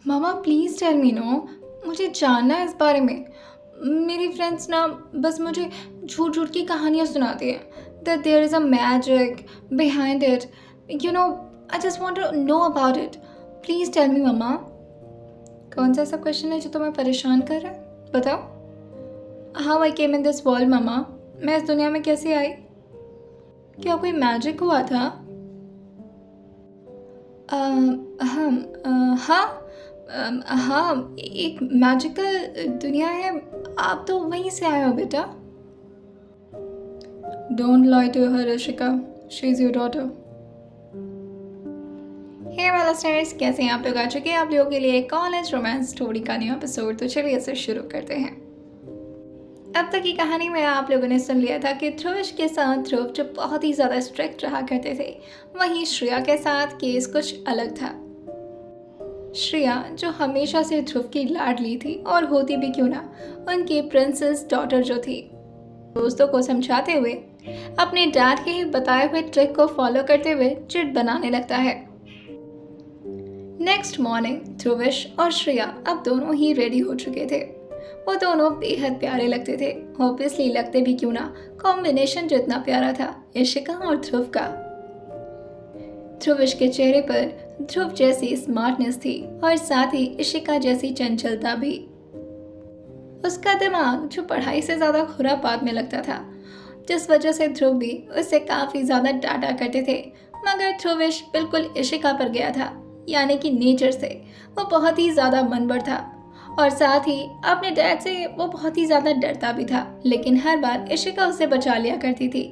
Mama please tell me no, मुझे जानना है इस बारे में। मेरी फ्रेंड्स ना बस मुझे झूठ-झूठ की कहानियाँ सुनाती हैं that there is a magic behind it, you know, I just want to know about it. Please tell me mamma. कौन सा ऐसा क्वेश्चन है जो तुम्हें परेशान कर रहा है? बताओ। How I came in this world mamma, मैं इस दुनिया में कैसे आई? क्या कोई मैजिक हुआ था? हम हाँ, हाँ, एक मैजिकल दुनिया है। आप तो वहीं से आए हो बेटा। Don't lie to her, Rishika. She's your daughter. हे वाला स्टार्स, कैसे हैं आप लोग? आ चुके हैं आप लोगों के लिए कॉलेज रोमांस स्टोरी का न्यू एपिसोड। तो चलिए इसे शुरू करते हैं। अब तक की कहानी में आप लोगों ने सुन लिया था कि ध्रुविश के साथ ध्रुव जो बहुत ही ज़्यादा स्ट्रिक्ट रहा करते थे, वहीं श्रेया के साथ केस कुछ अलग था। श्रेया जो हमेशा से ध्रुव की लाडली थी और होती भी क्यों ना उनकी प्रिंसेस डॉटर जो थी, दोस्तों को समझाते हुए अपने डैड के ही बताए हुए ट्रिक को फॉलो करते हुए चिट बनाने लगता है। नेक्स्ट मॉर्निंग ध्रुविश और श्रेया अब दोनों ही रेडी हो चुके थे। वो दोनों बेहद प्यारे लगते थे, ऑब्वियसली लगते भी क्यों ना, कॉम्बिनेशन जो इतना प्यारा था इशिका और ध्रुव का। ध्रुविश के चेहरे पर ध्रुव जैसी स्मार्टनेस थी और साथ ही इशिका जैसी चंचलता भी। उसका दिमाग जो पढ़ाई से ज़्यादा खुरापात में लगता था, जिस वजह से ध्रुव भी उससे काफ़ी ज़्यादा डांटा करते थे। मगर ध्रुविश बिल्कुल इशिका पर गया था, यानी कि नेचर से वो बहुत ही ज़्यादा मनबड़ था और साथ ही अपने डैड से वो बहुत ही ज़्यादा डरता भी था। लेकिन हर बार इशिका उसे बचा लिया करती थी।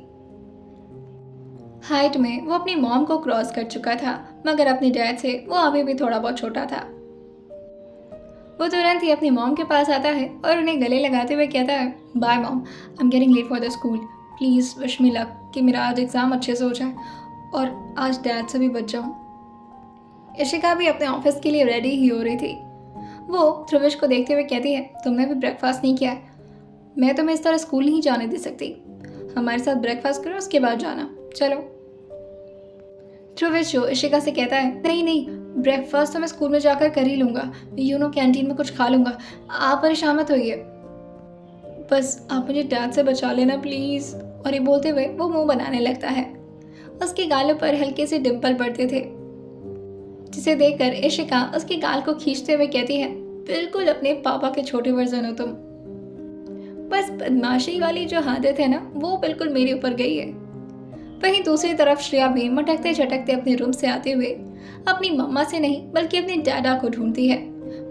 हाइट में वो अपनी मॉम को क्रॉस कर चुका था, मगर अपने डैड से वो अभी भी थोड़ा बहुत छोटा था। वो तुरंत ही अपनी मॉम के पास आता है और उन्हें गले लगाते हुए कहता है, bye mom, I am getting late for the school, please wish me luck कि मेरा आज एग्ज़ाम अच्छे से हो जाए और आज डैड से भी बच जाऊँ। इशिका भी अपने ऑफिस के लिए रेडी ही हो रही थी। वो ध्रुविश को देखते हुए कहती है, तुमने भी ब्रेकफास्ट नहीं किया है? मैं तुम्हें इस तरह स्कूल नहीं जाने दे सकती। हमारे साथ ब्रेकफास्ट करो, उसके बाद जाना, चलो। ध्रुविश जो इशिका से कहता है, नहीं नहीं, ब्रेकफास्ट तो मैं स्कूल में जाकर कर ही लूँगा, कैंटीन में कुछ खा लूँगा, आप परेशान मत होइए, बस आप मुझे डैड से बचा लेना प्लीज़। और ये बोलते हुए वो मुंह बनाने लगता है। उसके गालों पर हल्के से डिम्पल पड़ते थे, जिसे देखकर इशिका उसके गाल को खींचते हुए कहती है, बिल्कुल अपने पापा के छोटे वर्जन हो तुम। बस बदमाशी वाली जो आदत है ना, वो बिल्कुल मेरे ऊपर गई है। वहीं दूसरी तरफ श्रेया भी मटकते झटकते अपने रूम से आते हुए अपनी मम्मा से नहीं बल्कि अपने डैडा को ढूंढती है।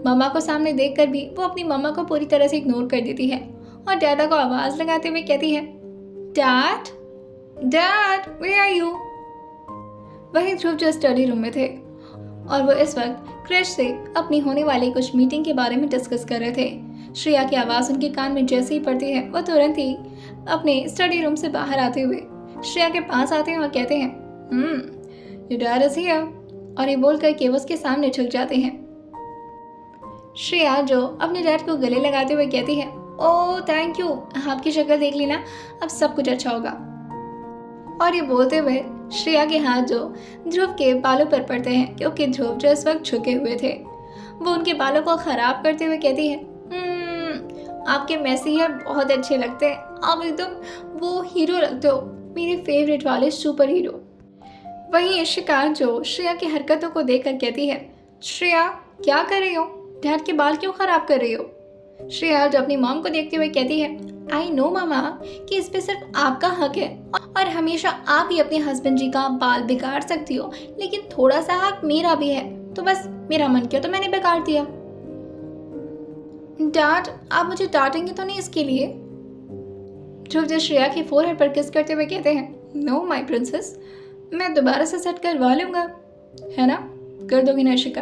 मम्मा को सामने देखकर भी वो अपनी मम्मा को पूरी तरह से इग्नोर कर देती है और डैडा को आवाज लगाते हुए कहती है, dad, dad, where are you? वहीं ध्रुव जो स्टडी रूम में थे और वो इस वक्त क्रिश से अपनी होने वाली कुछ मीटिंग के बारे में डिस्कस कर रहे थे। श्रेया की आवाज़ उनके कान में जैसे ही पड़ती है, वो तुरंत ही अपने स्टडी रूम से बाहर आते हुए श्रेया के पास आते हैं और कहते हैं, योर डैड इज हियर, और ये बोलकर कि वो उसके सामने झुक जाते हैं। श्रेया जो अपने डैड को गले लगाते हुए कहती है, ओह थैंक यू, आपकी शक्ल देख ली ना, अब सब कुछ अच्छा होगा। और ये बोलते हुए श्रेया के हाथ जो ध्रुव के बालों पर पड़ते हैं, क्योंकि ध्रुव जो इस वक्त झुके हुए थे, वो उनके बालों को खराब करते हुए कहती है, आपके मैसी हेयर बहुत अच्छे लगते हैं, आप एकदम वो हीरो लगते हो, मेरे फेवरेट वाले सुपर हीरो। वहीं इशिका जो श्रेया की हरकतों को देखकर कहती है, श्रेया क्या कर रही हो, डैड के बाल क्यों खराब कर रही हो? श्रेया जो अपनी मॉम को देखते हुए कहती है, आई नो मामा कि इस पे सिर्फ आपका हक है और हमेशा आप ही अपने हस्बैंड जी का बाल बिगाड़ सकती हो, लेकिन थोड़ा सा हक मेरा भी है, तो बस मेरा मन किया तो मैंने बिगाड़ दिया। डैड, आप मुझे डांटेंगे तो नहीं इसके लिए? ध्रुव जो श्रेया की फोरहेड पर किस करते हुए कहते हैं, नो माय प्रिंसेस, मैं दोबारा से सेट करवा लूंगा, है ना? कर दोगी ना इशिका?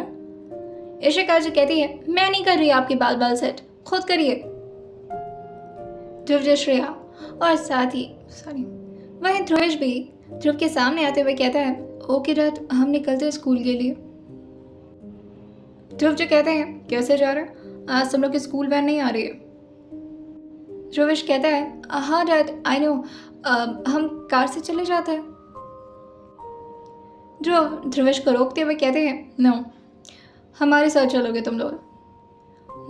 इशिका जो कहती है, मैं नहीं कर रही आपके बाल सेट, खुद करिए। ध्रुव जो श्रेया और साथ ही वहीं ध्रुवेश भी ध्रुव के सामने आते हुए कहता है, ओके डैड, हम निकलते हैं स्कूल के लिए। ध्रुव जो कहते हैं, कैसे जा रहे हैं? आज तुम लोग की स्कूल वैन नहीं आ रही है। ध्रुवेश कहता है, हाँ डैड, आई नो, हम कार से चले जाते हैं। ध्रुवेश को रोकते हुए कहते हैं, नो, हमारे साथ चलोगे तुम लोग?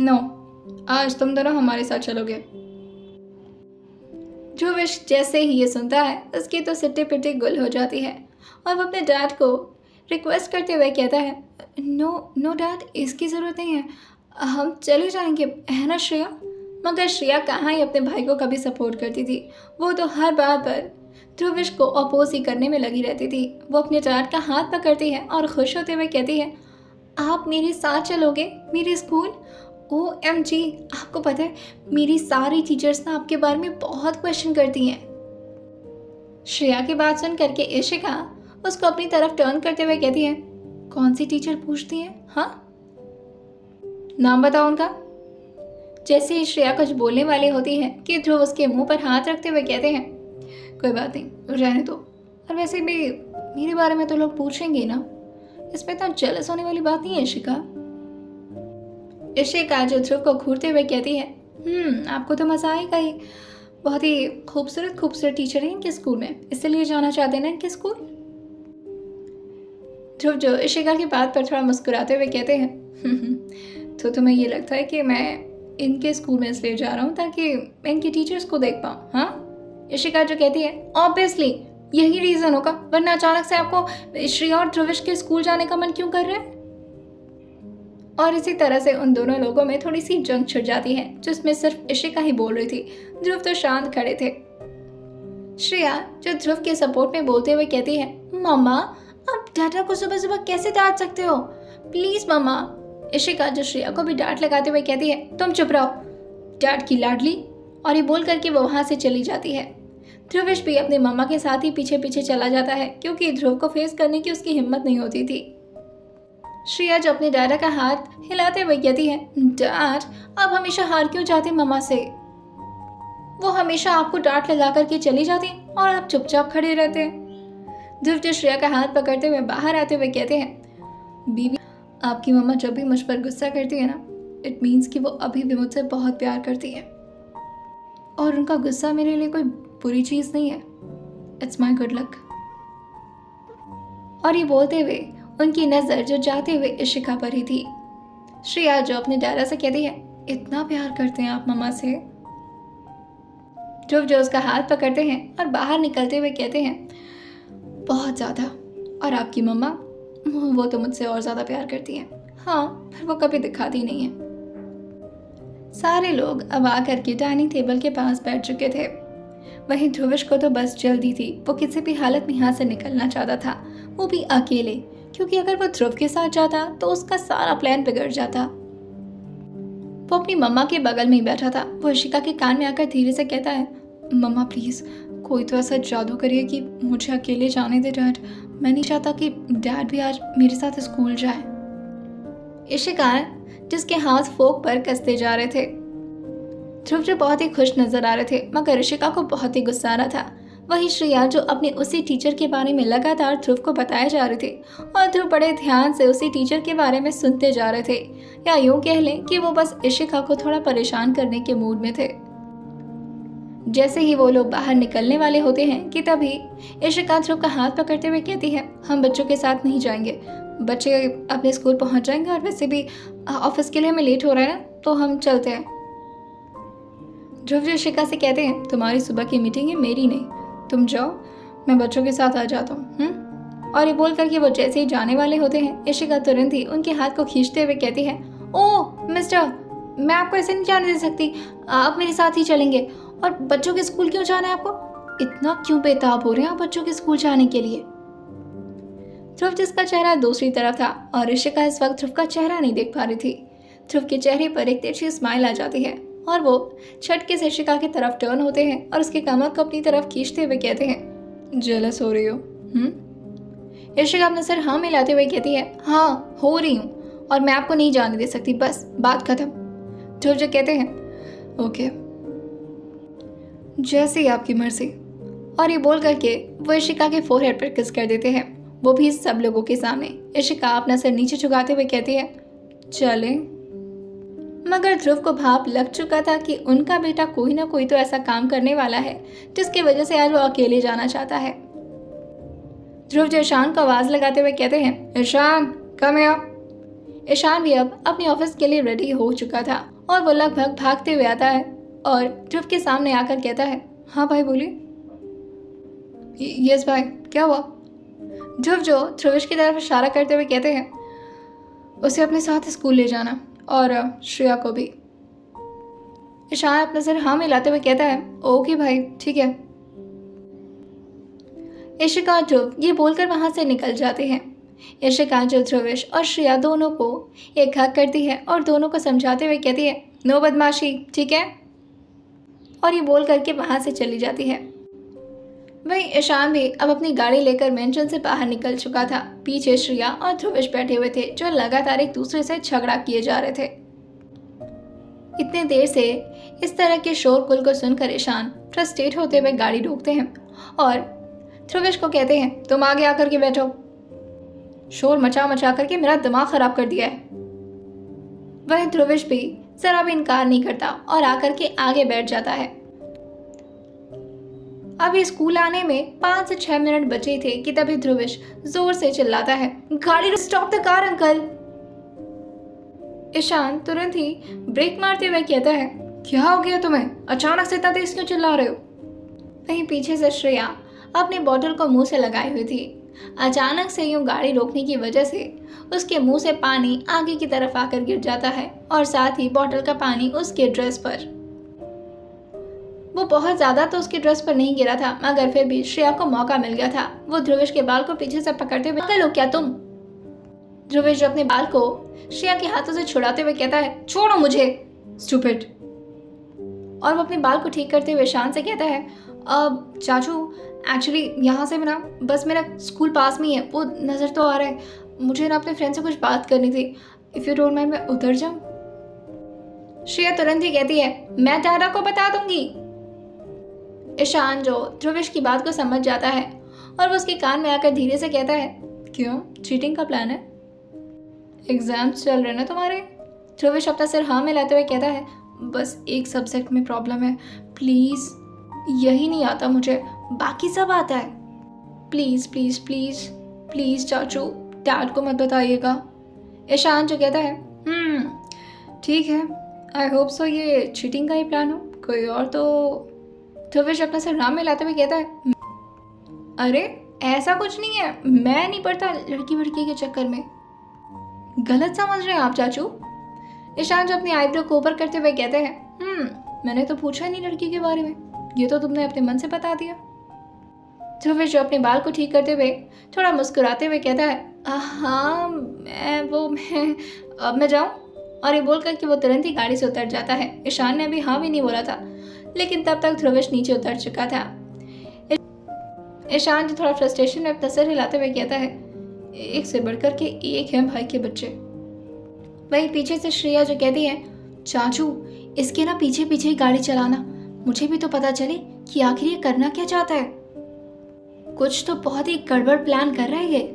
नो, आज तुम दोनों हमारे साथ चलोगे। ध्रुविश जैसे ही ये सुनता है उसकी तो सिट्टी पिट्टी गुल हो जाती है और वो अपने डैड को रिक्वेस्ट करते हुए कहता है, नो नो डैड, इसकी ज़रूरत नहीं है, हम चले जाएंगे, है ना श्रेया? मगर श्रेया कहाँ ही अपने भाई को कभी सपोर्ट करती थी। वो तो हर बात पर ध्रुविश को अपोज ही करने में लगी रहती थी। वो अपने डैड का हाथ पकड़ती है और खुश होते हुए कहती है, आप मेरे साथ चलोगे मेरे स्कूल? OMG, आपको पता है मेरी सारी टीचर्स ना आपके बारे में बहुत क्वेश्चन करती हैं। श्रेया की बात सुन करके इशिका उसको अपनी तरफ टर्न करते हुए कहती है, कौन सी टीचर पूछती है? हाँ, नाम बताओ उनका। जैसे ही श्रेया कुछ बोलने वाली होती है कि ध्रुव उसके मुंह पर हाथ रखते हुए कहते हैं, कोई बात नहीं, रहने दो, और वैसे भी मेरे बारे में तो लोग पूछेंगे ना, इसमें तो जेलस होने वाली बात नहीं है इशिका। इशिका जो ध्रुव को घूरते हुए कहती है, आपको तो मज़ा आएगा ही, बहुत ही खूबसूरत खूबसूरत टीचर हैं इनके स्कूल में, इसलिए जाना चाहते हैं ना इनके स्कूल। ध्रुव जो इशिका की बात पर थोड़ा मुस्कुराते हुए कहते हैं, तो तुम्हें ये लगता है कि मैं इनके स्कूल में इसलिए जा रहा हूँ ताकि मैं इनकी टीचर्स को देख पाऊँ? हाँ, इशिका जो कहती है, ऑब्वियसली यही रीज़न होगा, वरना अचानक से आपको श्रेया और ध्रुविश के स्कूल जाने का मन क्यों कर रहा है? और इसी तरह से उन दोनों लोगों में थोड़ी सी जंग छिड़ जाती है, जिसमें सिर्फ इशिका ही बोल रही थी। ध्रुव तो शांत खड़े थे। श्रेया जो ध्रुव के सपोर्ट में बोलते हुए कहती है, मम्मा आप डाटा को सुबह सुबह कैसे डांट सकते हो, प्लीज मम्मा। इशिका जो श्रेया को भी डांट लगाते हुए कहती है, तुम चुप रहो डैड की लाडली, और ये बोल करके वो वहां से चली जाती है। ध्रुविश भी अपने मम्मा के साथ ही पीछे पीछे चला जाता है, क्योंकि ध्रुव को फेस करने की उसकी हिम्मत नहीं होती थी। श्रेया जो अपने डैडा का हाथ हिलाते हुए कहती है, डैड आप हमेशा हार क्यों जाते मम्मा से? वो हमेशा आपको डांट लगा करके चली जाती और आप चुपचाप खड़े रहते। ध्रुव जो श्रेया का हाथ पकड़ते हुए बाहर आते हुए कहते हैं, बीबी आपकी मम्मा जब भी मुझ पर गुस्सा करती है ना, इट मीन्स कि वो अभी भी मुझसे बहुत प्यार करती है, और उनका गुस्सा मेरे लिए कोई बुरी चीज़ नहीं है, इट्स माई गुड लक। और ये बोलते हुए उनकी नज़र जो जाते हुए इशिका पर ही थी। श्रेया जो अपने डैडा से कहती है, इतना प्यार करते हैं आप मम्मा से? ध्रुव जो उसका हाथ पकड़ते हैं और बाहर निकलते हुए कहते हैं, बहुत ज़्यादा, और आपकी मम्मा वो तो मुझसे और ज़्यादा प्यार करती है, हाँ, पर वो कभी दिखाती नहीं है। सारे लोग अब आकर के डाइनिंग टेबल के पास बैठ चुके थे। वहीं ध्रुविश को तो बस जल्दी थी, वो किसी भी हालत में यहाँ से निकलना चाहता था, वो भी अकेले, क्योंकि अगर वो ध्रुव के साथ जाता तो उसका सारा प्लान बिगड़ जाता। वो अपनी मम्मा के बगल में ही बैठा था। वो इशिका के कान में आकर धीरे से कहता है, मम्मा प्लीज़ कोई तो ऐसा जादू करिए कि मुझे अकेले जाने दे डैड, मैं नहीं चाहता कि डैड भी आज मेरे साथ स्कूल जाए। इशिका जिसके हाथ फोक पर कसते जा रहे थे। ध्रुव जो बहुत ही खुश नजर आ रहे थे, मगर इशिका को बहुत ही गुस्सा आ रहा था। वही श्रेया जो अपने उसी टीचर के बारे में लगातार ध्रुव को बताए जा रहे थे, और ध्रुव बड़े ध्यान से उसी टीचर के बारे में सुनते जा रहे थे, या यूं कह लें कि वो बस इशिका को थोड़ा परेशान करने के मूड में थे। जैसे ही वो लोग बाहर निकलने वाले होते हैं कि तभी इशिका ध्रुव का हाथ पकड़ते हुए कहती है, हम बच्चों के साथ नहीं जाएंगे, बच्चे अपने स्कूल पहुंच जाएंगे, और वैसे भी ऑफिस के लिए हमें लेट हो रहा है ना, तो हम चलते हैं। ध्रुव इशिका से कहते हैं, तुम्हारी सुबह की मीटिंग है, मेरी नहीं, तुम जाओ, मैं बच्चों के साथ आ जाता हूँ। और ये बोल करके वो जैसे ही जाने वाले होते हैं, इशिका तुरंत ही उनके हाथ को खींचते हुए कहती है, ओह मिस्टर, मैं आपको ऐसे नहीं जाने दे सकती, आप मेरे साथ ही चलेंगे। और बच्चों के स्कूल क्यों जाना है आपको? इतना क्यों बेताब हो रहे हैं आप बच्चों के स्कूल जाने के लिए? ध्रुव जिसका चेहरा दूसरी तरफ था, और इशिका इस वक्त ध्रुव का चेहरा नहीं देख पा रही थी। ध्रुव के चेहरे पर एक तिरछी स्माइल आ जाती है, और वो झटके से इशिका की तरफ टर्न होते हैं और उसके कमर को अपनी तरफ खींचते हुए कहते हैं, जेलस हो रही हो? इशिका अपना सर हाँ मिलाते हुए कहती है, हाँ हो रही हूँ, और मैं आपको नहीं जाने दे सकती, बस बात खत्म। ध्रुव जो कहते हैं, ओके, जैसे ही आपकी मर्जी। और ये बोल करके वो इशिका के फोरहेड पर किस कर देते हैं, वो भी सब लोगों के सामने। इशिका अपना सर नीचे झुकाते हुए कहती है, चले। मगर ध्रुव को भाप लग चुका था कि उनका बेटा कोई ना कोई तो ऐसा काम करने वाला है जिसकी वजह से आज वो अकेले जाना चाहता है। ध्रुव जो ईशान को आवाज लगाते हुए कहते हैं, ईशान कम हियर। ईशान भी अब अपने ऑफिस के लिए रेडी हो चुका था और वो लगभग भागते हुए आता है और ध्रुव के सामने आकर कहता है, हाँ भाई बोलिए। यस भाई, क्या हुआ? ध्रुव जो ध्रुवेश की तरफ इशारा करते हुए कहते हैं, उसे अपने साथ स्कूल ले जाना और श्रेया को भी। ईशान अपना सिर हाँ मिलाते हुए कहता है, ओके भाई ठीक है। इशिका और ध्रुव ये बोलकर वहां से निकल जाते हैं। इशिका जो ध्रुवेश और श्रेया दोनों को एक हक करती है और दोनों को समझाते हुए कहती है, नो बदमाशी, ठीक है, और ये बोल करके वहां से चली जाती है। वहीं ईशान भी अब अपनी गाड़ी लेकर मेंशन से बाहर निकल चुका था। पीछे श्रेया और ध्रुवेश बैठे हुए थे जो लगातार एक दूसरे से झगड़ा किए जा रहे थे। इतने देर से इस तरह के शोरगुल को सुनकर ईशान फ्रस्ट्रेट होते हुए गाड़ी रोकते हैं और ध्रुवेश को कहते हैं, तुम आगे आकर के बैठो, शोर मचा मचा करके मेरा दिमाग खराब कर दिया है। वह ध्रुवेश भी जरा भी इनकार नहीं करता और आकर के आगे बैठ जाता है। अभी स्कूल आने में 5 से 6 मिनट बचे थे कि तभी ध्रुवेश जोर से चिल्लाता है, गाड़ी stop the car uncle. Ishaan तुरंत ही ब्रेक मारते हुए कहता है, क्या हो गया तुम्हें, अचानक से इतना तेज क्यों चिल्ला रहे हो? वहीं पीछे से श्रेया अपने बॉटल को मुंह से लगाई हुई थी। अचानक से यूं गाड़ी रोकने की वजह से उसके मुंह से पानी आगे की तरफ आकर गिर जाता है और साथ ही बॉटल का पानी उसके ड्रेस पर। वो बहुत ज्यादा तो उसकी ड्रेस पर नहीं गिरा था, मगर फिर भी श्रेया को मौका मिल गया था। वो ध्रुवेश के बाल को पीछे से पकड़ते हुए, पागल हो क्या तुम? ध्रुवेश जो अपने बाल को श्रेया के हाथों से छुड़ाते हुए कहता है, छोड़ो मुझे स्टूपिड। और वो अपने बाल को ठीक करते हुए शान से कहता है, अब चाचू एक्चुअली यहाँ से ना बस मेरा स्कूल पास में ही है, वो नज़र तो आ रहा है, मुझे ना अपने फ्रेंड से कुछ बात करनी थी, इफ़ यू डोंट माइंड मैं उतर जाऊँ? श्रेया तुरंत ही कहती है, मैं दादा को बता दूंगी। ईशान जो ध्रुवेश की बात को समझ जाता है और वो उसके कान में आकर धीरे से कहता है, क्यों, चीटिंग का प्लान है? एग्जाम्स चल रहे ना तुम्हारे? ध्रुवेश अपना सिर हाँ मिलाते हुए कहता है, बस एक सब्जेक्ट में प्रॉब्लम है, प्लीज़, यही नहीं आता मुझे, बाकी सब आता है, प्लीज़ प्लीज़ प्लीज़ प्लीज़ चाचू डैड को मत बताइएगा। ईशान जो कहता है, ठीक है, आई होप सो ये चीटिंग का ही प्लान हो, कोई और तो। ध्रुवेश अपना सिर हाँ मिलाते हुए कहता है, अरे ऐसा कुछ नहीं है, मैं नहीं पढ़ता लड़की वड़की के चक्कर में, गलत समझ रहे हैं आप चाचू। ईशान जो अपनी आईब्रो को ऊपर करते हुए कहते हैं, मैंने तो पूछा नहीं लड़की के बारे में, ये तो तुमने अपने मन से बता दिया। ध्रुवेश जो अपने बाल को ठीक करते हुए थोड़ा मुस्कुराते हुए कहता है, हाँ मैं अब मैं जाऊँ? और ये बोल कर कि वो तुरंत ही गाड़ी से उतर जाता है। ईशान ने अभी हाँ भी नहीं बोला था, लेकिन तब तक ध्रुवेश नीचे उतर चुका था। ईशान जो थोड़ा फ्रस्ट्रेशन में अपना सर हिलाते हुए कहता है, एक से बढ़कर के एक है भाई के बच्चे। वहीं पीछे से श्रेया जो कहती है, चाचू इसके ना पीछे पीछे ही गाड़ी चलाना, मुझे भी तो पता चले कि आखिर ये करना क्या चाहता है, कुछ तो बहुत ही गड़बड़ प्लान कर रहा है ये।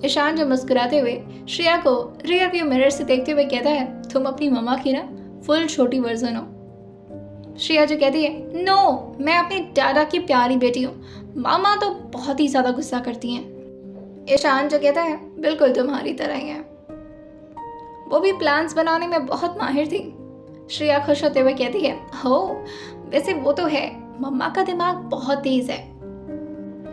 ईशान जो मुस्कुराते हुए श्रेया को रियर व्यू मिरर से देखते हुए कहता है, तुम अपनी मम्मा की ना फुल छोटी वर्जन हो। श्रेया जो कहती है, नो मैं अपनी दादा की प्यारी बेटी हूँ, मामा तो बहुत ही ज्यादा गुस्सा करती हैं। ईशान जो कहता है, बिल्कुल तुम्हारी तरह ही है, वो भी प्लान्स बनाने में बहुत माहिर थी। श्रेया खुश होते हुए कहती है, हो वैसे वो तो है, मम्मा का दिमाग बहुत तेज है,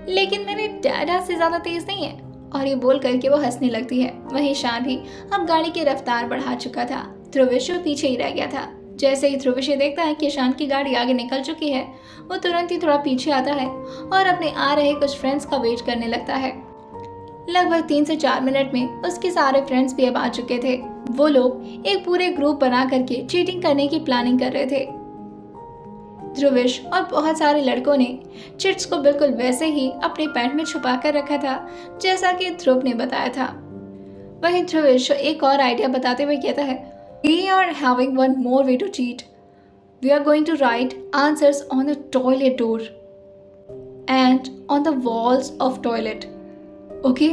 लेकिन मेरे डैडा से ज्यादा तेज नहीं है। और ये बोल करके वो हंसने लगती है। वहीं शान भी अब गाड़ी की रफ्तार बढ़ा चुका था, ध्रुवेश पीछे ही रह गया था। जैसे ही ध्रुवेश देखता है कि शान की गाड़ी आगे निकल चुकी है, वो तुरंत ही थोड़ा पीछे आता है और अपने आ रहे कुछ फ्रेंड्स का वेट करने लगता है। लगभग 3 से 4 मिनट में उसके सारे फ्रेंड्स भी अब आ चुके थे। वो लोग एक पूरे ग्रुप बना करके चीटिंग करने की प्लानिंग कर रहे थे। ध्रुवेश और बहुत सारे लड़कों ने चिट्स को बिल्कुल वैसे ही अपने पैंट में छुपा कर रखा था जैसा कि ध्रुव ने बताया था। वहीं ध्रुवेश एक और आइडिया बताते हुए कहता है, We are having one more way to cheat. We are going to write answers on the toilet door and on the walls of toilet. Okay?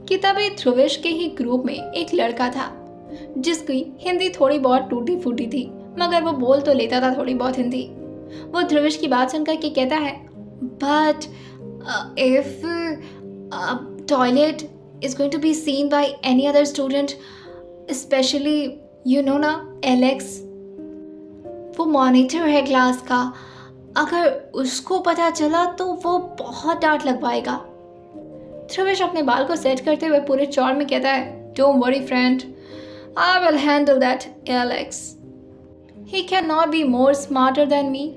कि तभी ध्रुवेश के ही ग्रुप में एक लड़का था जिसकी हिंदी थोड़ी बहुत टूटी फूटी थी, मगर वो बोल तो लेता था थोड़ी बहुत हिंदी। वो ध्रुवेश की बात सुनकर के कहता है, but if toilet is going to be seen by any other student, especially ना एलेक्स, वो मॉनिटर है क्लास का, अगर उसको पता चला तो वो बहुत डांट लगवाएगा। ध्रुवेश अपने बाल को सेट करते हुए पूरे चौड़ में कहता है, don't worry friend, I will handle that Alex, he can not be more smarter than me.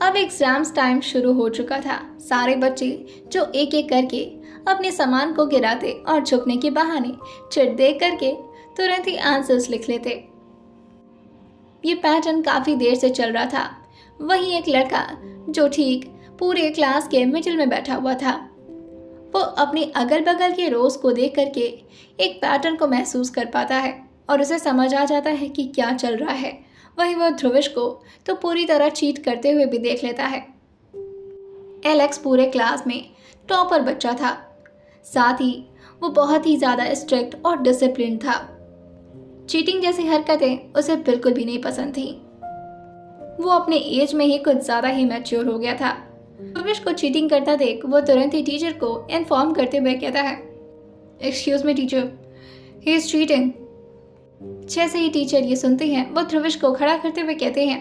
अब एग्जाम्स टाइम शुरू हो चुका था। सारे बच्चे जो एक एक करके अपने सामान को गिराते और छुपने के बहाने चिट देख करके तुरंत ही आंसर्स लिख लेते। ये पैटर्न काफ़ी देर से चल रहा था। वहीं एक लड़का जो ठीक पूरे क्लास के मिडिल में बैठा हुआ था, वो अपने अगल बगल के रोज़ को देख करके एक पैटर्न को महसूस कर पाता है और उसे समझ आ जाता है कि क्या चल रहा है। वहीं वह ध्रुवेश को तो पूरी तरह चीट करते हुए भी देख लेता है। एलेक्स पूरे क्लास में टॉपर बच्चा था, साथ ही वो बहुत ही ज़्यादा स्ट्रिक्ट और डिसिप्लिन था। चीटिंग जैसी हरकतें उसे बिल्कुल भी नहीं पसंद थी। वो अपने एज में ही कुछ ज़्यादा ही मैच्योर हो गया था। ध्रुवेश को चीटिंग करता देख वो तुरंत ही टीचर को इन्फॉर्म करते हुए कहता है, excuse me teacher, he is cheating. जैसे ही टीचर ये सुनते हैं वो ध्रुवेश को खड़ा करते हुए कहते हैं,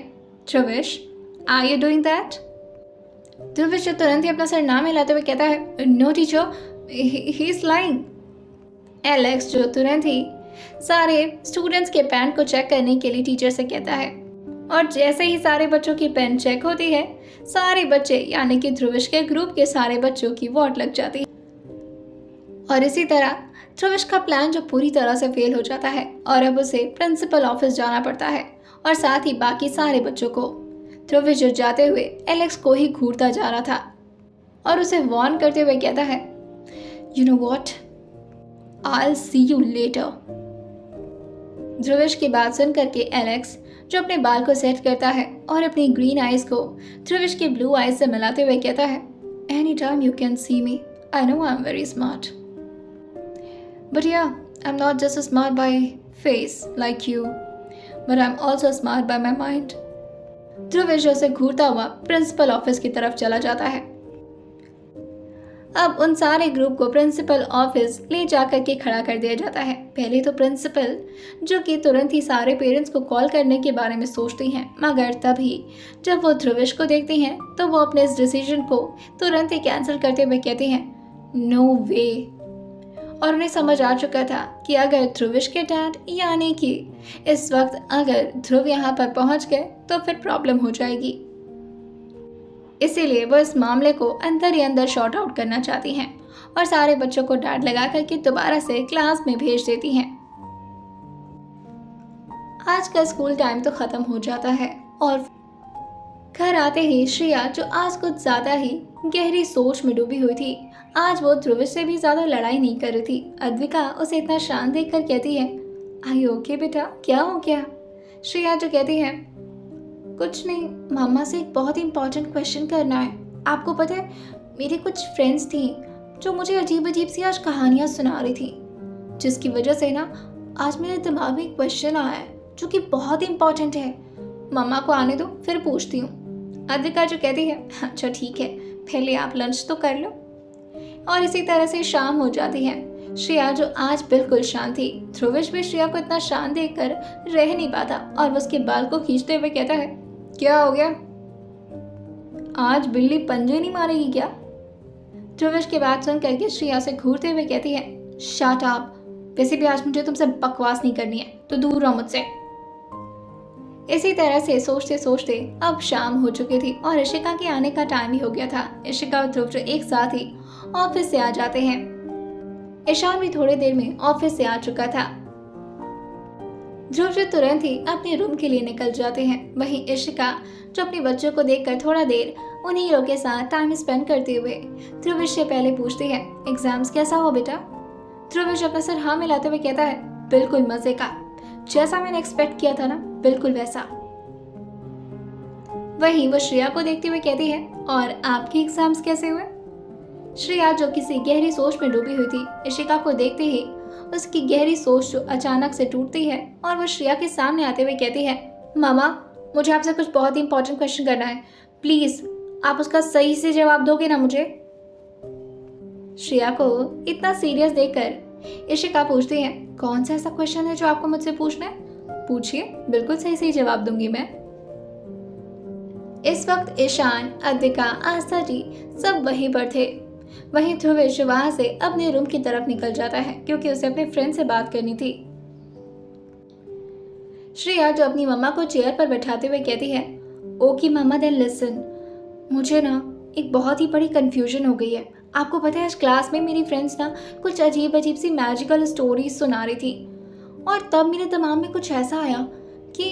Dhruvesh, are you doing that? Dhruvesh जो तुरंत ही अपना सर ना मिलाते हुए कहता है, no teacher, he is lying. Alex जो तुरंत ही सारे स्टूडेंट्स के पेन को चेक करने के लिए टीचर से कहता है और जैसे ही सारे बच्चों की पेन चेक होती है, सारे बच्चे यानी कि ध्रुवेश के ग्रुप के सारे बच्चों की वोट लग जाती है। और इसी तरह ध्रुवेश का प्लान जो पूरी तरह से फेल हो जाता है और अब उसे प्रिंसिपल ऑफिस जाना पड़ता है और साथ ही बाकी सारे बच्चों को। ध्रुवेश जो जाते हुए एलेक्स को ही घूरता जा रहा था और उसे वार्न करते हुए कहता है, you know what, I will see you later. Dhruvesh की बात सुन करके एलेक्स जो अपने बाल को सेट करता है और अपनी ग्रीन आइज को ध्रुवेश के ब्लू आइज से मिलाते हुए कहता है, any time you can see me, I know I am very smart, but yeah I am not just smart by face like you, but I am also smart by my mind. Dhruvesh उसे घूरता हुआ principal office की तरफ चला जाता है। अब उन सारे ग्रुप को प्रिंसिपल ऑफिस ले जाकर के खड़ा कर दिया जाता है। पहले तो प्रिंसिपल जो कि तुरंत ही सारे पेरेंट्स को कॉल करने के बारे में सोचती हैं, मगर तभी जब वो ध्रुवेश को देखती हैं तो वो अपने इस डिसीजन को तुरंत ही कैंसिल करते हुए कहती हैं, नो वे। और उन्हें समझ आ चुका था कि अगर ध्रुवेश के डैड यानी कि इस वक्त अगर ध्रुव यहाँ पर पहुँच गए तो फिर प्रॉब्लम हो जाएगी। इसीलिए वो इस मामले को अंदर ही अंदर शॉर्ट आउट करना चाहती हैं और सारे बच्चों को डांट लगा करके दोबारा से क्लास में भेज देती हैं। आज का स्कूल टाइम तो खत्म हो जाता है और घर आते ही श्रेया जो आज कुछ ज्यादा ही गहरी सोच में डूबी हुई थी, आज वो ध्रुवेश से भी ज्यादा लड़ाई नहीं कर रही थी। अद्विका उसे इतना शांत देखकर कहती है, आई ओके बेटा, क्या हो गया? श्रेया जो कहती है, कुछ नहीं, मामा से एक बहुत इंपॉर्टेंट क्वेश्चन करना है। आपको पता है मेरी कुछ फ्रेंड्स थी जो मुझे अजीब अजीब सी आज कहानियाँ सुना रही थी, जिसकी वजह से ना आज मेरे दिमाग में एक क्वेश्चन आया है जो कि बहुत इंपॉर्टेंट है। मामा को आने दो, फिर पूछती हूँ। अद्विका जो कहती है, अच्छा ठीक है, पहले आप लंच तो कर लो। और इसी तरह से शाम हो जाती है। श्रेया जो आज बिल्कुल शांत थी, ध्रुवेश भी श्रेया को इतना शांत देखकर रह नहीं पाता और वो उसके बाल को खींचते हुए कहता है, क्या हो गया? आज बिल्ली पंजे नहीं मारेगी क्या? ध्रुवेश की बात सुन करके श्रेया से घूरते हुए कहती है, शट अप, वैसे भी आज मुझे तुमसे बकवास नहीं करनी है, तो दूर रहो मुझसे। इसी तरह से सोचते सोचते अब शाम हो चुकी थी और इशिका के आने का टाइम ही हो गया था। इशिका और ध्रुव जो एक साथ ही ऑफिस से आ जाते हैं। ईशान भी थोड़ी देर में ऑफिस से आ चुका था। ध्रुव जो तुरंत ही अपने रूम के लिए निकल जाते हैं। वहीं इशिका जो अपने बच्चों को देखकर थोड़ा देर उन्हीं लोगों के साथ टाइम स्पेंड करते हुए ध्रुवेश से पहले पूछती है, एग्जाम्स कैसा हुआ बेटा? ध्रुवेश अपना सर हाँ मिलाते हुए कहता है, बिल्कुल मजे का, जैसा मैंने एक्सपेक्ट किया था ना, बिल्कुल वैसा। वहीं वो श्रेया को देखते हुए कहती है, और आपके एग्जाम्स कैसे हुए? श्रेया जो किसी गहरी सोच में डूबी हुई थी, इशिका को देखते ही उसकी गहरी सोच जो अचानक से टूटती है और वो श्रेया के सामने आते हुए कहती है, मामा मुझे आपसे कुछ बहुत ही इंपॉर्टेंट क्वेश्चन करना है, प्लीज आप उसका सही से जवाब दोगे ना मुझे? श्रेया को इतना सीरियस देखकर इशिका पूछती है, कौन सा ऐसा क्वेश्चन है जो आपको मुझसे पूछना है? पूछिए, बिल्कुल सही सही जवाब दूंगी मैं। इस वक्त ईशान, अद्विका, आस्था जी सब वहीं पर थे। वहीं ध्रुवेश वहां से अपने रूम की तरफ निकल जाता है क्योंकि उसे अपने फ्रेंड से बात करनी थी। श्रेया जो अपनी मम्मा को चेयर पर बैठाते हुए कहती है, ओके मम्मा देन लिसन, मुझे ना एक बहुत ही बड़ी कंफ्यूजन हो गई है। आपको पता है आज क्लास में मेरी फ्रेंड्स ना कुछ अजीब अजीब सी मैजिकल स्टोरीज सुना रही थी और तब मेरे दिमाग में कुछ ऐसा आया कि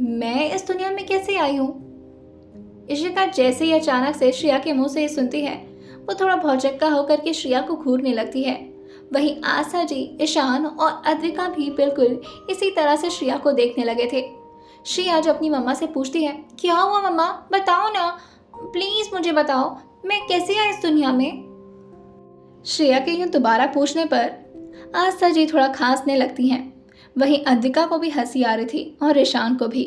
मैं इस दुनिया में कैसे आई हूँ। इशिका जैसे ही अचानक से श्रेया के मुंह से ये सुनती है, वो थोड़ा भौचक्का होकर के श्रेया को घूरने लगती है। वहीं आशा जी, ईशान और अद्विका भी बिल्कुल इसी तरह से श्रेया को देखने लगे थे। श्रेया जो अपनी मम्मा से पूछती है, क्या हुआ मम्मा, बताओ ना, प्लीज मुझे बताओ, मैं कैसे आई इस दुनिया में। श्रेया के यूं दोबारा पूछने पर आस्था जी थोड़ा खांसने लगती हैं। वहीं अद्विका को भी हंसी आ रही थी और ईशान को भी।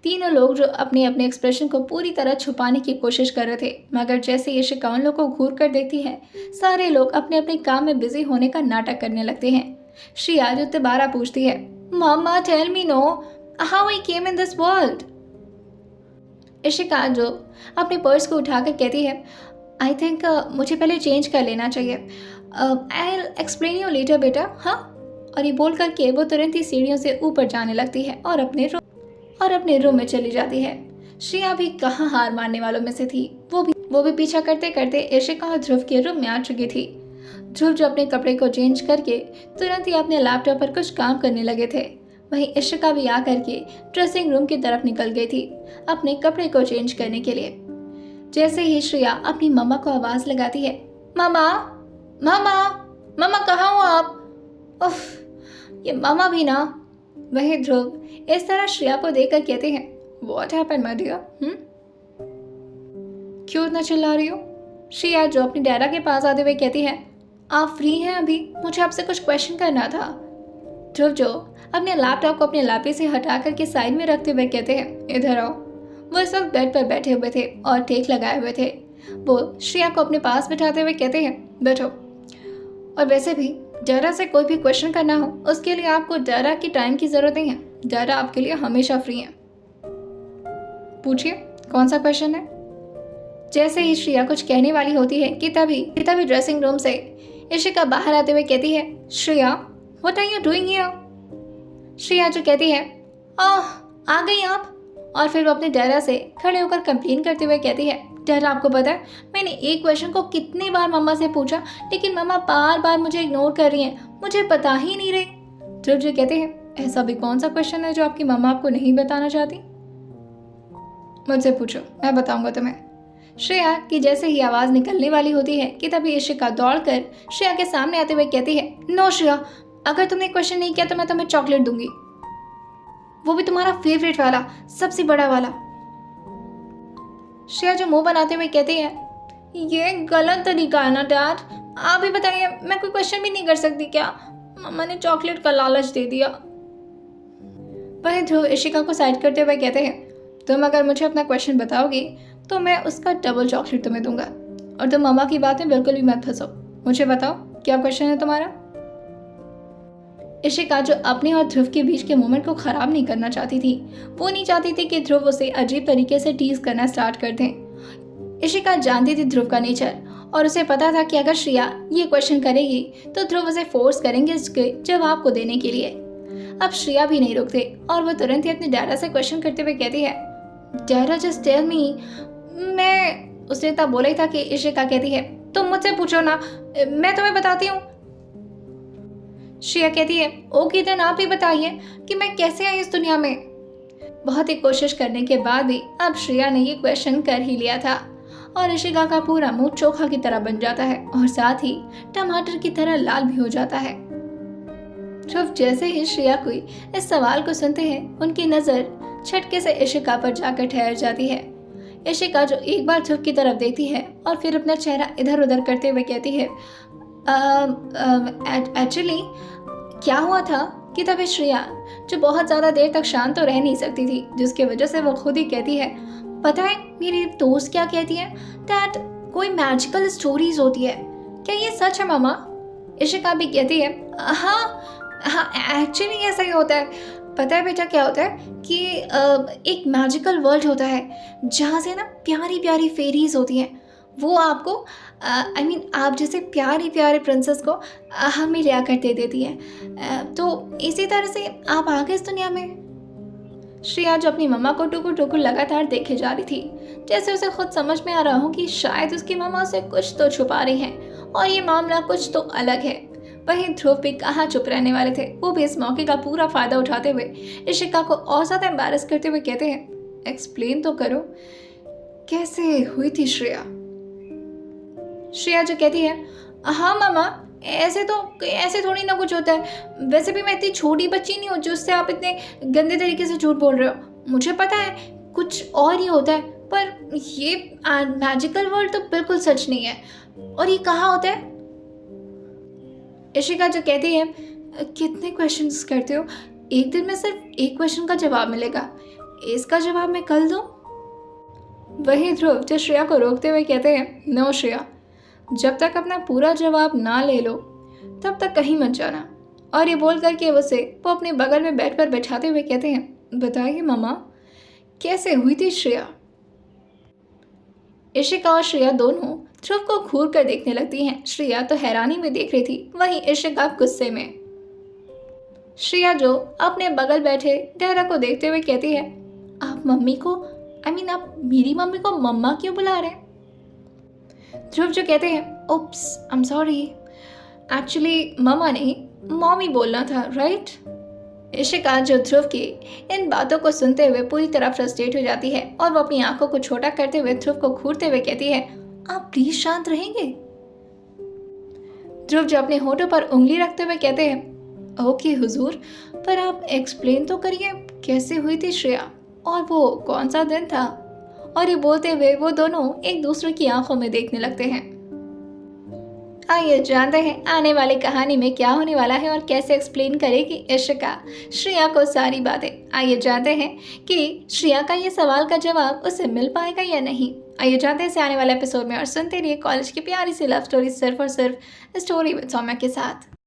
तीनों लोग जो अपने अपने एक्सप्रेशन को पूरी तरह छुपाने की कोशिश कर रहे थे, मगर जैसे इशिका उन लोग को घूर कर देखती है, सारे लोग अपने अपने काम में बिजी होने का नाटक करने लगते हैं। श्रेया जो दोबारा पूछती है, mama tell me no how I came in this world. Ishika जो अपने पर्स को उठाकर कहती है, आई थिंक मुझे पहले चेंज कर लेना चाहिए, I will explain you later बेटा, हाँ। और ये बोल करके वो तुरंत ही सीढ़ियों से ऊपर जाने लगती है और अपने रूम में चली जाती है। श्रेया भी कहाँ हार मानने वालों में से थी, वो भी पीछा करते करते इशिका और ध्रुव के रूम में आ चुकी थी। ध्रुव जो अपने कपड़े को चेंज करके तुरंत ही अपने लैपटॉप पर कुछ काम करने लगे थे। वहीं इशिका भी आकर के ड्रेसिंग रूम की तरफ निकल गई थी अपने कपड़े को चेंज करने के लिए। जैसे ही श्रेया अपनी मम्मा को आवाज लगाती है, मामा मामा मामा कहाँ हो आप, उफ ये मामा भी ना। वहीं ध्रुव इस तरह श्रेया को देखकर कहते हैं, व्हाट हैपेंड माय डियर, क्यों इतना चिल्ला रही हो। श्रेया जो अपनी डैडा के पास आते हुए कहती है, आप फ्री हैं अभी, मुझे आपसे कुछ क्वेश्चन करना था। ध्रुव जो अपने लैपटॉप को अपने लापे से हटा करके साइड में रखते हुए कहते हैं, इधर आओ। वो इस वक्त बेड पर बैठे हुए थे और टेक लगाए हुए थे। वो श्रेया को अपने पास बिठाते हुए कहते हैं, बैठो। और वैसे भी डरा से कोई भी क्वेश्चन करना हो उसके लिए आपको डरा की टाइम की जरूरत नहीं है, डरा आपके लिए हमेशा फ्री है। पूछिए कौन सा क्वेश्चन है। जैसे ही श्रेया कुछ कहने वाली होती है कि तभी ड्रेसिंग रूम से इशिका बाहर आते हुए कहती है, Shreya what are you doing here. Shreya जो कहती है, आ गई आप। और फिर वो अपने डरा से खड़े होकर कंप्लेन करते हुए कहती है, डरा आपको पता है मैंने एक क्वेश्चन को कितनी बार मम्मा से पूछा लेकिन मम्मा बार बार मुझे इग्नोर कर रही हैं, मुझे पता ही नहीं रही। ध्रुव जी कहते हैं, ऐसा भी कौन सा क्वेश्चन है जो आपकी मम्मा आपको नहीं बताना चाहती, मुझसे पूछो मैं बताऊंगा तुम्हें। श्रेया की जैसे ही आवाज निकलने वाली होती है कि तभी इशिका दौड़कर श्रेया के सामने आते हुए कहती है, नो श्रेया, अगर तुमने क्वेश्चन नहीं किया तो मैं तुम्हें चॉकलेट दूंगी, वो भी तुम्हारा फेवरेट वाला, सबसे बड़ा वाला। श्रेया जो मुंह बनाते हुए कहती है, ये गलत तरीका है ना डैड, आप ही बताइए, मैं कोई क्वेश्चन भी नहीं कर सकती क्या, मम्मा ने चॉकलेट का लालच दे दिया। वहीं ध्रुव इशिका को साइड करते हुए कहते हैं, तुम अगर मुझे अपना क्वेश्चन बताओगी तो मैं उसका डबल चॉकलेट तुम्हें दूंगा, और तुम मम्मा की बात में बिल्कुल भी मत फंसो। मुझे बताओ क्या क्वेश्चन है तुम्हारा। इशिका जो अपने और ध्रुव के बीच के मोमेंट को खराब नहीं करना चाहती थी, वो नहीं चाहती थी कि ध्रुव उसे अजीब तरीके से टीज करना स्टार्ट कर दें। इशिका जानती थी ध्रुव का नेचर और उसे पता था कि अगर श्रेया ये क्वेश्चन करेगी तो ध्रुव उसे फोर्स करेंगे इसके जवाब को देने के लिए। अब श्रेया भी नहीं रुकते और वो तुरंत ही अपने डैडा से क्वेश्चन करते हुए कहती है, डैडा जस्ट टेल मी। मैं उसने तब बोला ही था कि इशिका कहती है, तुम मुझसे पूछो ना, मैं तुम्हें बताती हूँ। श्रेया कहती है, ओके देन आप ही बताइए कि मैं कैसे आई इस दुनिया में। बहुत ही कोशिश करने के बाद भी अब श्रेया ने ये क्वेश्चन कर ही लिया था और इशिका का पूरा मुंह चोखा की तरह बन जाता है और साथ ही टमाटर की तरह लाल भी हो जाता है। ध्रुव जैसे ही श्रेया कोई इस सवाल को सुनते हैं, उनकी नजर झटके से इशिका पर जाकर ठहर जाती है। इशिका जो एक बार ध्रुव की तरफ देखती है और फिर अपना चेहरा इधर उधर करते हुए कहती है, एक्चुअली क्या हुआ था कि तभी श्रेया जो बहुत ज़्यादा देर तक शांत तो रह नहीं सकती थी, जिसकी वजह से वो खुद ही कहती है, पता है मेरी दोस्त क्या कहती है, दैट कोई मैजिकल स्टोरीज होती है क्या ये सच है मामा? इशिका भी कहती है, हाँ हाँ, एक्चुअली ऐसा ही होता है। पता है बेटा क्या होता है कि एक मैजिकल वर्ल्ड होता है जहाँ से ना प्यारी प्यारी फेरीज होती हैं। वो आपको आई मीन आप जैसे प्यारे प्यारे प्रिंसेस को हमें ले आकर दे देती है। तो इसी तरह से आप आ गए इस दुनिया में। श्रेया जो अपनी मम्मा को टुकुर टुकुर लगातार देखे जा रही थी, जैसे उसे खुद समझ में आ रहा हो कि शायद उसकी मम्मा उसे कुछ तो छुपा रही हैं और ये मामला कुछ तो अलग है। वहीं ध्रुव भी कहाँ चुप रहने वाले थे। वो भी इस मौके का पूरा फायदा उठाते हुए इशिका को और ज्यादा एम्बैरस करते हुए कहते हैं, एक्सप्लेन तो करो, कैसे हुई थी श्रेया? श्रेया जो कहती है, हाँ मामा, ऐसे थोड़ी ना कुछ होता है। वैसे भी मैं इतनी छोटी बच्ची नहीं हूँ जो उससे आप इतने गंदे तरीके से झूठ बोल रहे हो। मुझे पता है कुछ और ही होता है, पर ये मैजिकल वर्ल्ड तो बिल्कुल सच नहीं है। और ये कहाँ होता है? इशिका जो कहती है, कितने क्वेश्चंस करते हो, एक दिन में सिर्फ एक क्वेश्चन का जवाब मिलेगा, इसका जवाब मैं कल दूँ? वही ध्रुव जो श्रेया को रोकते हुए कहते हैं, नो श्रेया, जब तक अपना पूरा जवाब ना ले लो तब तक कहीं मत जाना। और ये बोल करके वो अपने बगल में बेड पर बैठाते हुए कहते हैं, बताइए मामा, कैसे हुई थी श्रेया? इशिका और श्रेया दोनों ध्रुव को घूर कर देखने लगती हैं। श्रेया तो हैरानी में देख रही थी, वहीं इशिका गुस्से में। श्रेया जो अपने बगल बैठे डेरा को देखते हुए कहती है, आप मम्मी को आप मेरी मम्मी को मम्मा क्यों बुला रहे हैं? ध्रुव जो कहते हैं, oops, I am sorry, actually mamma नहीं, मॉमी बोलना था, राइट? इशिका जो ध्रुव की इन बातों को सुनते हुए पूरी तरह फ्रस्ट्रेट हो जाती है और वो अपनी आंखों को छोटा करते हुए ध्रुव को घूरते हुए कहती है, आप प्लीज शांत रहेंगे? ध्रुव जो अपने होठों पर उंगली रखते हुए कहते हैं, ओके हुजूर, पर आप एक्सप्लेन तो करिए, कैसे हुई थी श्रेया और वो कौन सा दिन था? और ये बोलते हुए वो दोनों एक दूसरे की आंखों में देखने लगते हैं। आइए जानते हैं आने वाली कहानी में क्या होने वाला है और कैसे एक्सप्लेन करेगी इशिका श्रेया को सारी बातें। आइए जानते हैं कि श्रेया का ये सवाल का जवाब उसे मिल पाएगा या नहीं। आइए जानते हैं इसे आने वाले एपिसोड में और सुनते रहिए कॉलेज की प्यारी सी लव स्टोरी, सिर्फ और सिर्फ स्टोरी विद सौम्या के साथ।